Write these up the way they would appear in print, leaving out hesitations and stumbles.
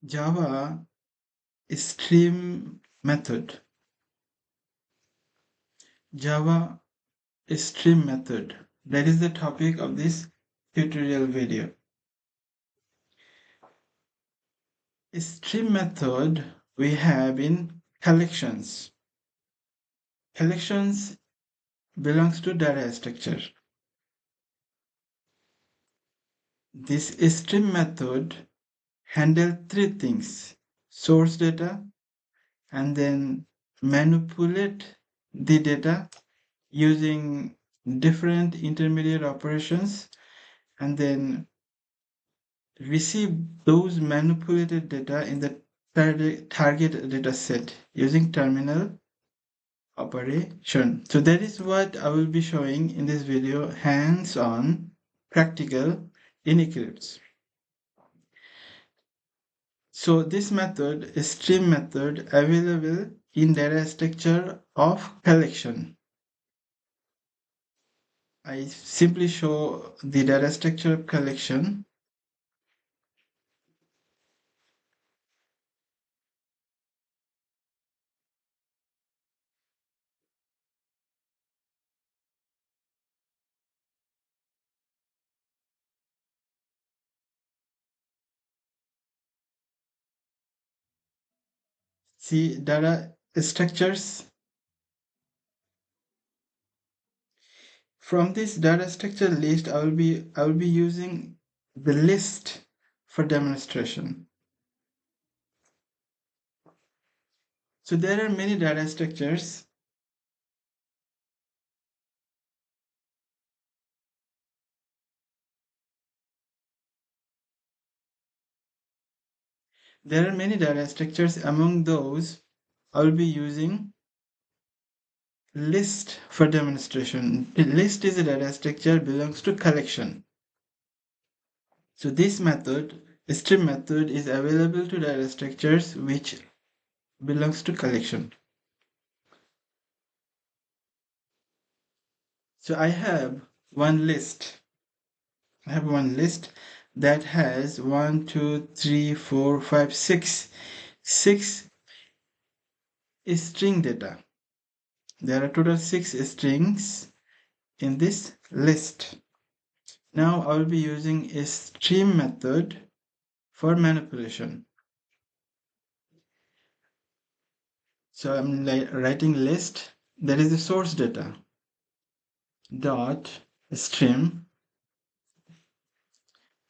Java stream method. Java stream method. That is the topic of this tutorial video. Stream method we have in collections. Collections belongs to data structure. This stream method handle three things: source data, and then manipulate the data using different intermediate operations, and then receive those manipulated data in the target data set using terminal operation. So that is what I will be showing in this video, hands-on practical in Eclipse. So this method is stream method available in data structure of collection. I simply show the data structure of collection. See data structures. From this data structure list, I will be using the list for demonstration. So there are many data structures. There are many data structures. Among those, I will be using list for demonstration. The list is a data structure belongs to collection. So this method, stream method, is available to data structures which belongs to collection. So I have one list. That has 1, 2, 3, 4, 5, 6 string data. There are total 6 strings in this list. Now I will be using a stream method for manipulation. So I'm writing list, that is the source data, dot stream.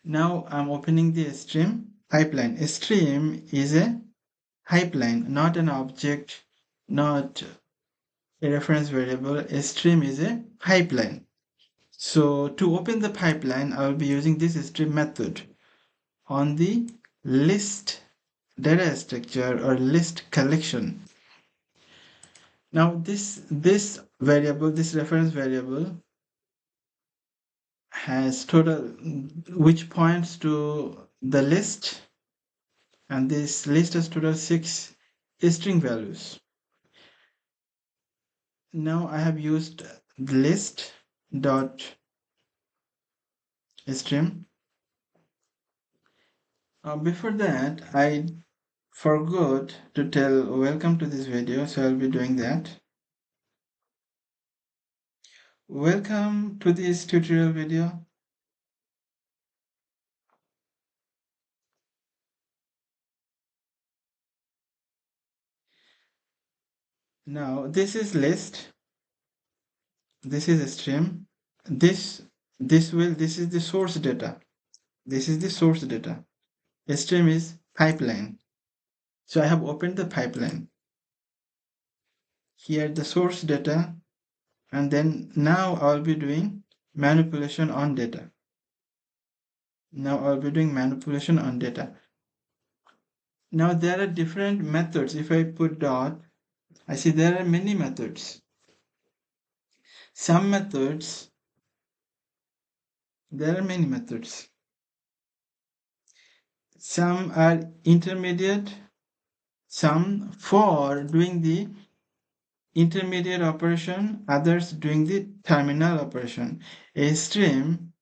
Now I'm opening the stream pipeline. A stream is a pipeline, not an object, not a reference variable. A stream is a pipeline. So to open the pipeline, I will be using this stream method on the list data structure or list collection. Now this variable, this reference variable, has total, which points to the list, and this list has total 6 string values. Now I have used the list dot stream. Before that, I forgot to tell welcome to this video, so I'll be doing that. Welcome to this tutorial video. Now this is list, this is a stream, this is the source data, this is the source data. A stream is pipeline. So I have opened the pipeline. Here the source data, and then now I'll be doing manipulation on data. Now I'll be doing manipulation on data. Now there are different methods. If I put dot, I see there are many methods. Some methods, there are many methods. Some are intermediate, some for doing the intermediate operation, others doing the terminal operation. A stream,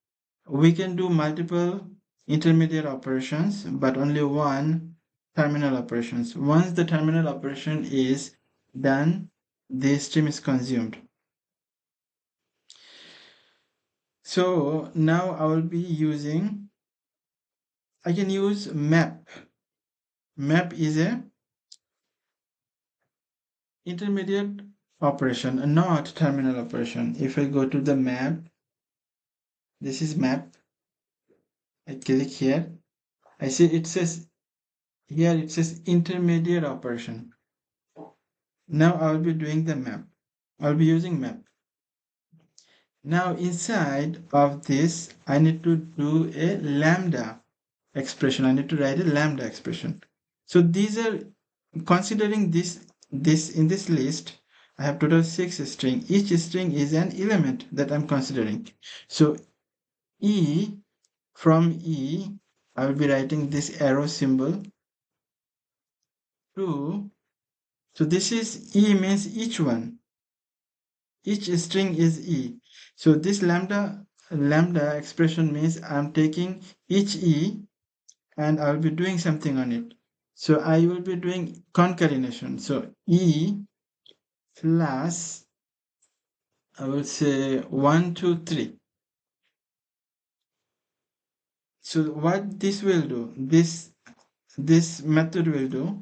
we can do multiple intermediate operations, but only one terminal operations. Once the terminal operation is done, the stream is consumed. So now I will be using, I can use map. Map is a intermediate operation, not terminal operation. If I go to the map, this is map. I click here. I see it says here, it says intermediate operation. Now I will be doing the map. I'll be using map. Now inside of this, I need to do a lambda expression. I need to write a lambda expression. So these are, considering this in this list, I have total 6 string. Each string is an element that I'm considering. So E, from E, I will be writing this arrow symbol to, so this is E means each one. Each string is E. So this lambda expression means I'm taking each E and I'll be doing something on it. So I will be doing concatenation. So E plus, I will say 1, 2, 3. So what this will do, this method will do,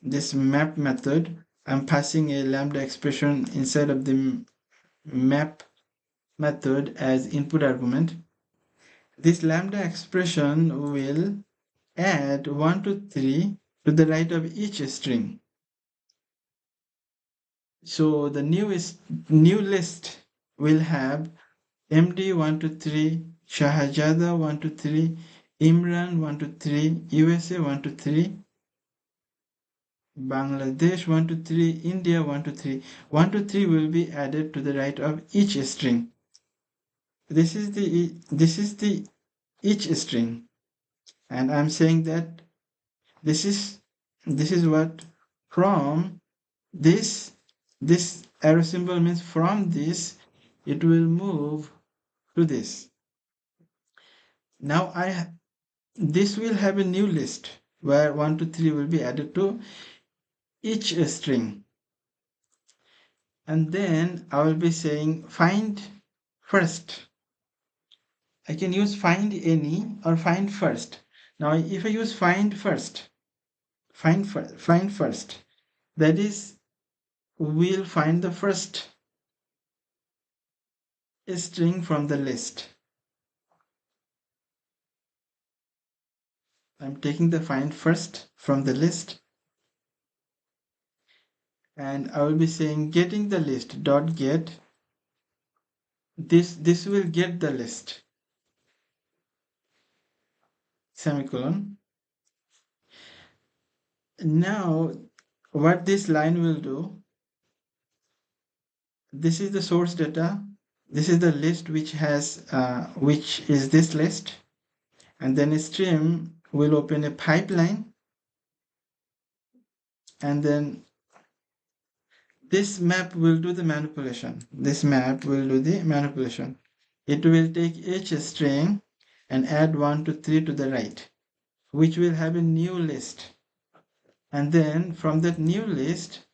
this map method, I'm passing a lambda expression inside of the map method as input argument. This lambda expression will add 1 to 3 to the right of each string. So the new list will have MD 1 to 3, Shahajada 1 to 3, Imran 1 to 3, USA 1 to 3, Bangladesh 1 to 3, India 1 to 3. 1 to 3 will be added to the right of each string. This is the each string, and I'm saying that this is what from this arrow symbol means from this it will move to this. Now this will have a new list where 1 to 3 will be added to each string, and then I will be saying find first. I can use find any or find first. Now if I use find first, find first, that is, we'll find the first string from the list. I'm taking the find first from the list, and I will be saying getting the list dot get. This will get the list, semicolon. Now what this line will do, this is the source data, this is the list which has which is this list, and then a stream will open a pipeline, and then this map will do the manipulation. This map will do the manipulation. It will take each string and add 1 to 3 to the right, which will have a new list. And then from that new list,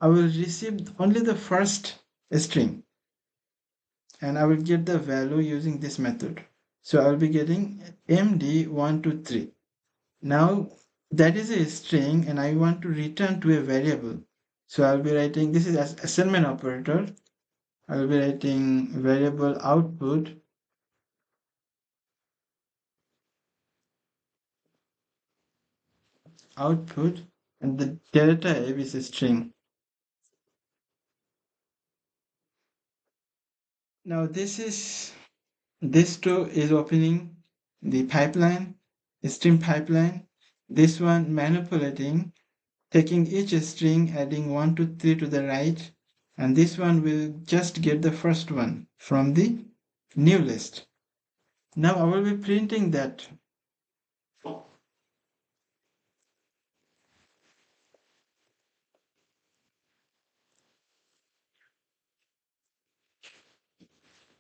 I will receive only the first string, and I will get the value using this method. So I will be getting MD123. Now that is a string and I want to return to a variable. So I'll be writing, this is assignment operator. I'll be writing variable output and the data type is a string. Now this too is opening the pipeline, stream pipeline. This one manipulating, taking each string, adding 1 to 3 to the right, and this one will just get the first one from the new list. Now I will be printing that.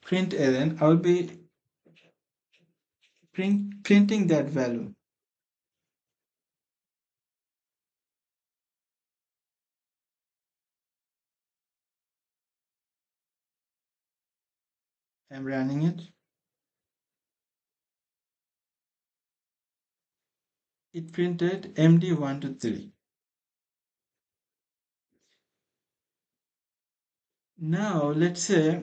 Print ln, I will be printing that value. I'm running it. It printed MD123. Now let's say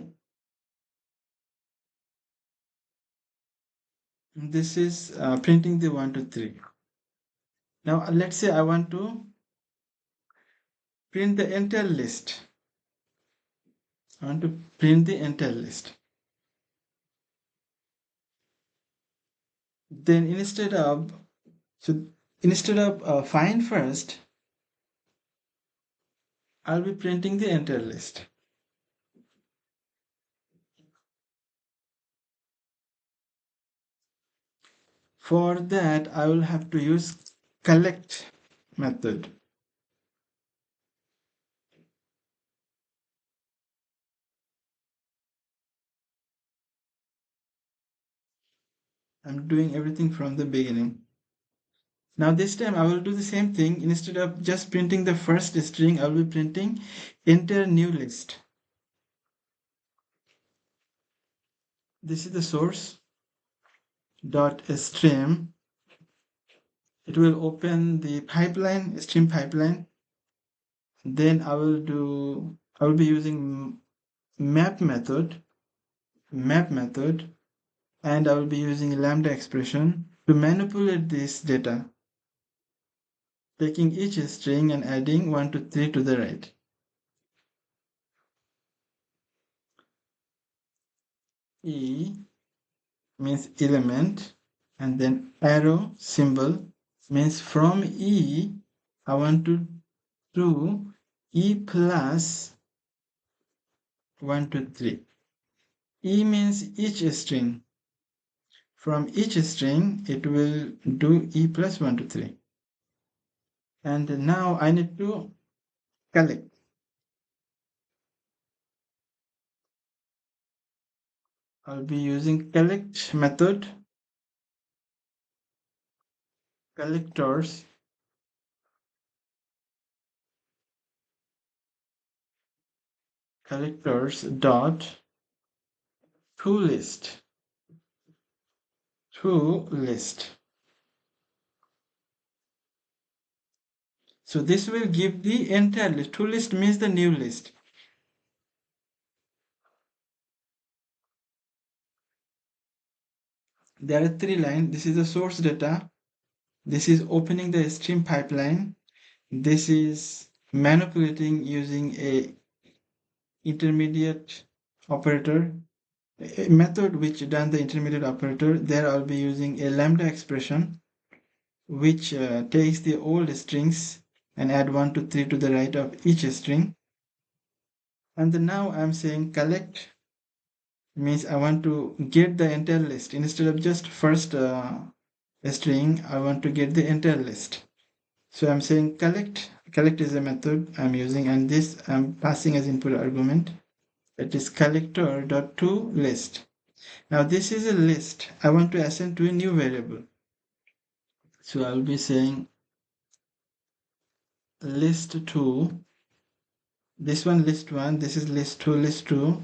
this is printing the 123. Now let's say I want to print the entire list. I want to print the entire list. Then instead of find first, I'll be printing the entire list. For that, I will have to use collect method. I'm doing everything from the beginning. Now this time I will do the same thing. Instead of just printing the first string, I will be printing entire new list. This is the source dot stream. It will open the pipeline, stream pipeline. Then I will be using map method, and I will be using lambda expression to manipulate this data, taking each string and adding 1 to 3 to the right. E means element, and then arrow symbol means from E I want to do E plus 1 to 3. E means each string. From each string it will do E plus 1 to 3. And now I need to collect. I'll be using collect method, collectors dot toList. So this will give the entire list. toList means the new list. There are 3 lines. This is the source data. This is opening the stream pipeline. This is manipulating using a intermediate operator, a method which done the intermediate operator. There I'll be using a lambda expression which takes the old strings and add 1 to 3 to the right of each string. And then now I'm saying collect means I want to get the entire list. Instead of just first string, I want to get the entire list. So I'm saying collect. Collect is a method I'm using, and this I'm passing as input argument. It is collector.toList. Now this is a list. I want to assign to a new variable. So I'll be saying list2. This one list1. This is list2.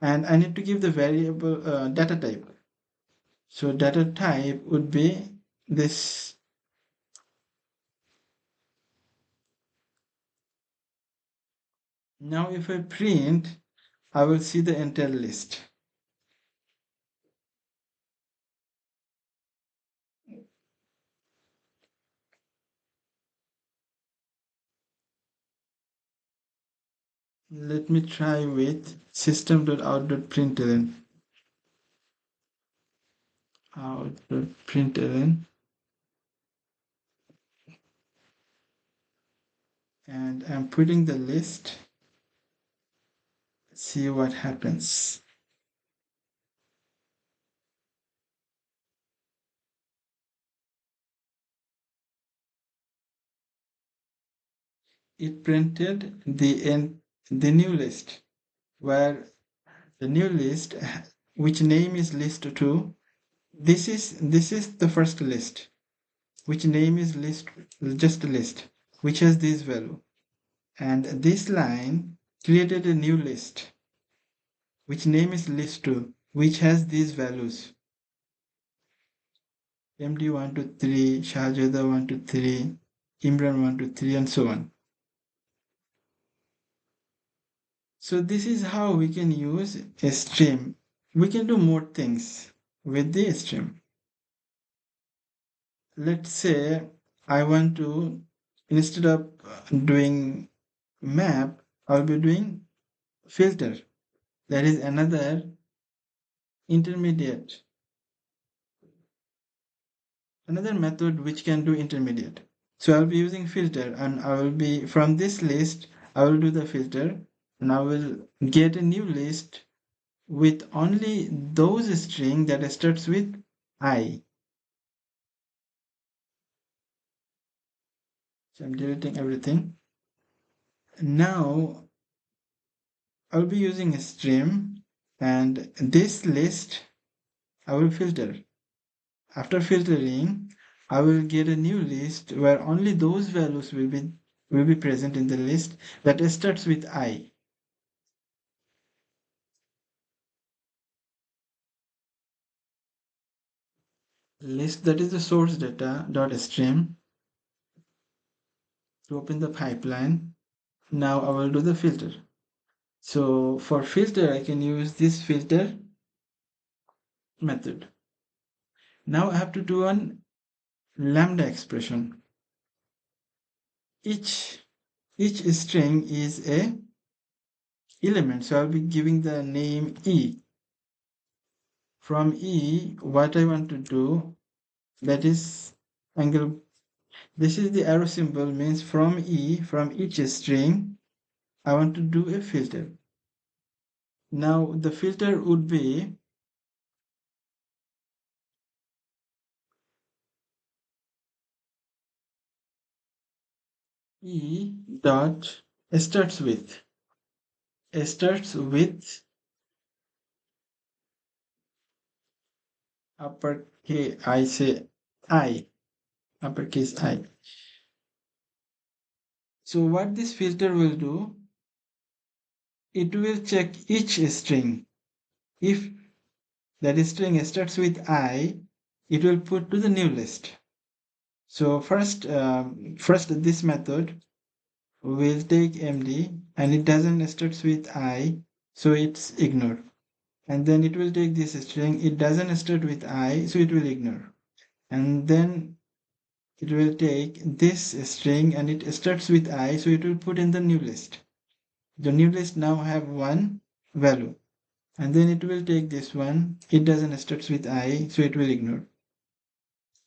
And I need to give the variable data type. So data type would be this. Now if I print, I will see the entire list. Let me try with system.out.println. Out.println. And I'm putting the list. Let's see what happens. It printed the new list, where the new list, which name is list2. This is the first list, which name is list, just a list, which has this value. And this line created a new list, which name is list2. which has these values: MD 123, Shahajada 123, Imran 123, and so on. So this is how we can use a stream. We can do more things with the stream. Let's say I want to, instead of doing map, I'll be doing filter. That is another intermediate, another method which can do intermediate. So I'll be using filter, and I will be, from this list, I will do the filter, and I will get a new list with only those string that starts with I. So I'm deleting everything. Now I'll be using a stream, and this list I will filter. After filtering, I will get a new list where only those values will be present in the list that starts with I. List, that is the source data dot stream. To open the pipeline, now I will do the filter. So for filter, I can use this filter method. Now I have to do an lambda expression. Each string is a element, so I'll be giving the name E. From E, what I want to do, that is angle. This is the arrow symbol, means from E, from each string, I want to do a filter. Now the filter would be E dot starts with uppercase I, say I, uppercase I. So what this filter will do, it will check each string. If that string starts with I, it will put to the new list. So first this method will take MD, and it doesn't start with I, so it's ignored. And then it will take this string, it doesn't start with I, so it will ignore. And then it will take this string, and it starts with I, so it will put in the new list. The new list now have one value. And then it will take this one, it doesn't start with I, so it will ignore.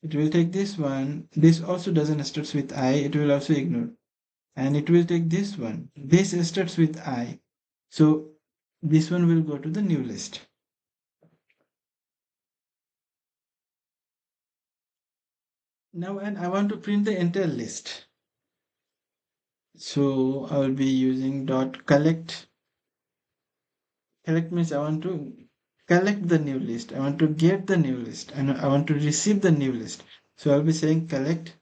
It will take this one, this also doesn't start with I, it will also ignore. And it will take this one, this starts with I, so this one will go to the new list. Now, and I want to print the entire list, so I will be using dot collect. Collect means I want to collect the new list, I want to get the new list, and I want to receive the new list. So I'll be saying collect,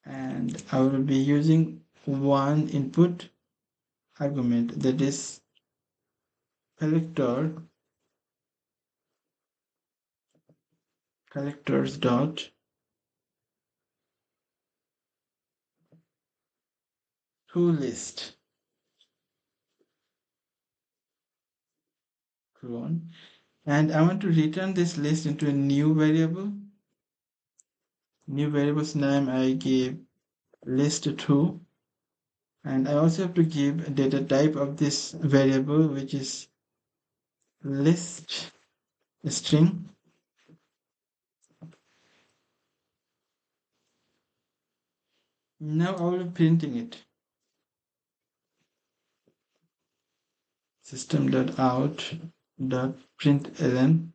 and I will be using one input argument, that is collectors dot to list clone, and I want to return this list into a new variable. New variable's name I give list2, and I also have to give data type of this variable, which is list string. Now I will be printing it. System.out.println.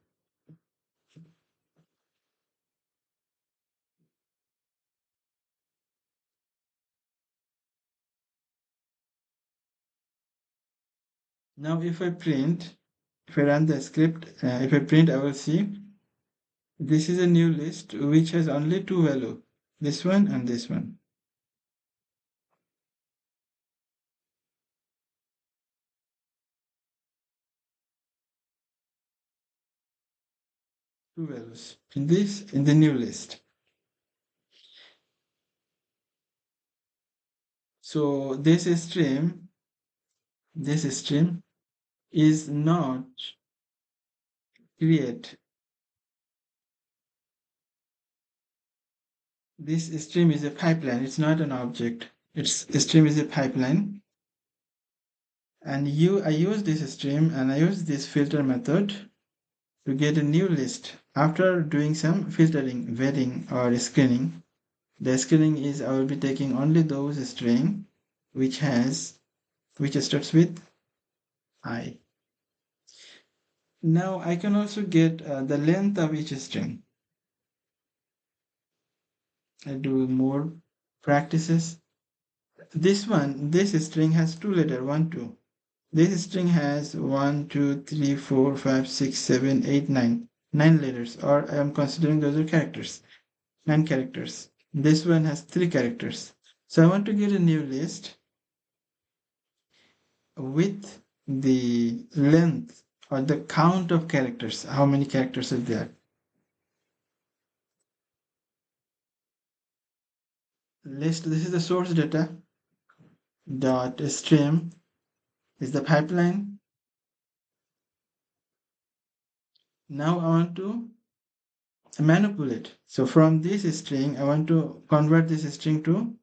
Now if I run the script, if I print, I will see this is a new list which has only two values, this one and this one. two values in the new list. So this stream is not create. This stream is a pipeline. It's not an object. It's a stream is a pipeline. And I use this stream and I use this filter method to get a new list after doing some filtering, vetting, or screening. The screening is I will be taking only those string which starts with I. Now I can also get the length of each string. I do more practices. This string has two letters, 1, 2. This string has 1, 2, 3, 4, 5, 6, 7, 8, 9. 9 letters, or I am considering those are characters. 9 characters. This one has 3 characters. So I want to get a new list with the length or the count of characters. How many characters are there? List, this is the source data. Dot stream is the pipeline. Now I want to manipulate. So from this string, I want to convert this string to,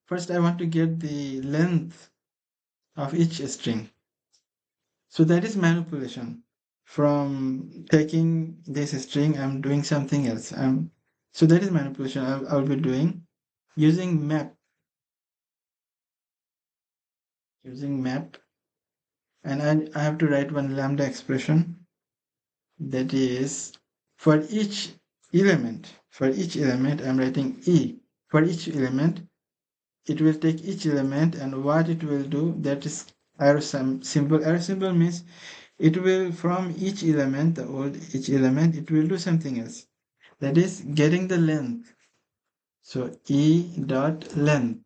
first I want to get the length of each string. So that is manipulation. From taking this string, I'm doing something else. So that is manipulation I'll be doing using map. Using map. And I have to write one lambda expression that is for each element. For each element, I'm writing E. For each element, it will take each element and what it will do, that is arrow symbol. Arrow symbol means it will from each element, each element, it will do something else. That is getting the length. So E dot length.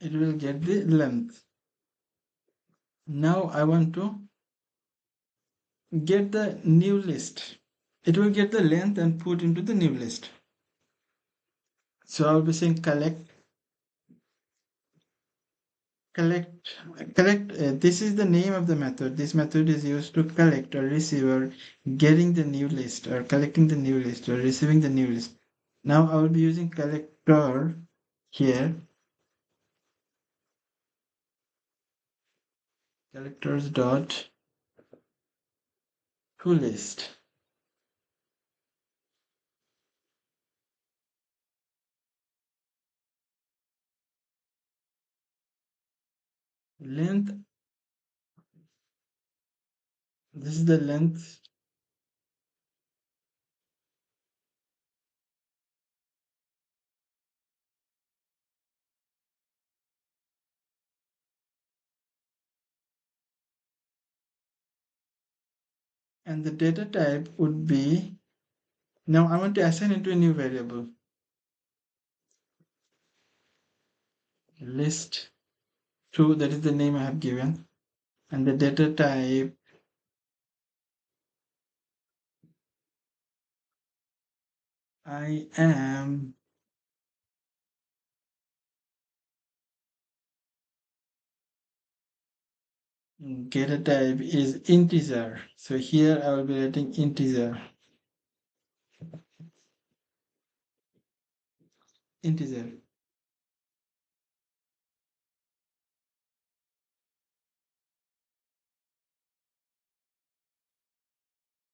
It will get the length. Now I want to get the new list. It will get the length and put into the new list. So I'll be saying collect. This is the name of the method. This method is used to collect or receive or getting the new list or collecting the new list or receiving the new list. Now I will be using collector here. Collectors dot to list. Length. This is the length. And the data type would be, now I want to assign it to a new variable. List 2, that is the name I have given. And the data type, I am data type is integer. So here I will be writing integer. Integer.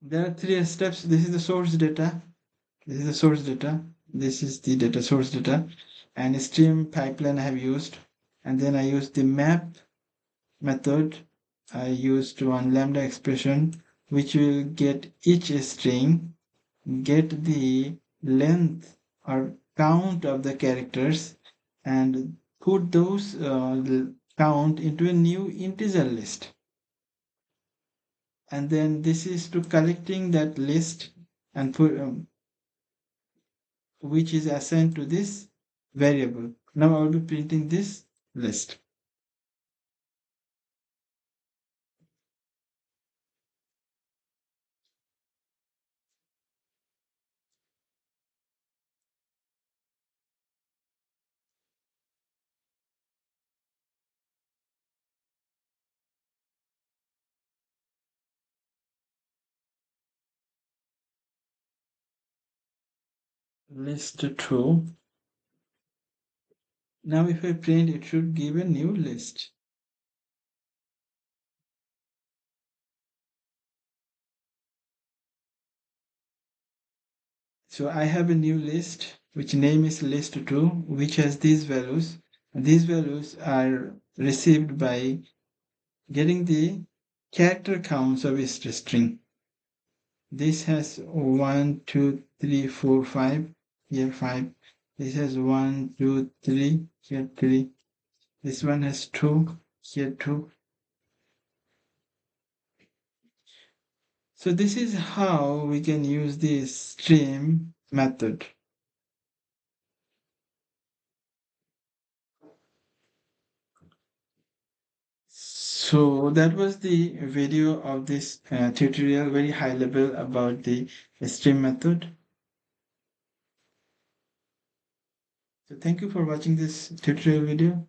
There are 3 steps. This is the source data. This is the source data. This is the data source data. And stream pipeline I have used. And then I used the map method. I used one lambda expression which will get each string, get the length or count of the characters, and put those count into a new integer list. And then this is to collecting that list and which is assigned to this variable. Now I will be printing this list. List true. Now if I print, it should give a new list. So I have a new list which name is list2, which has these values. These values are received by getting the character counts of a string. This has 1, 2, 3, 4, 5. Here 5. This has 1, 2, 3. Here 3. This one has 2. Here 2. So this is how we can use this stream method. So that was the video of this tutorial, very high level about the stream method. So thank you for watching this tutorial video.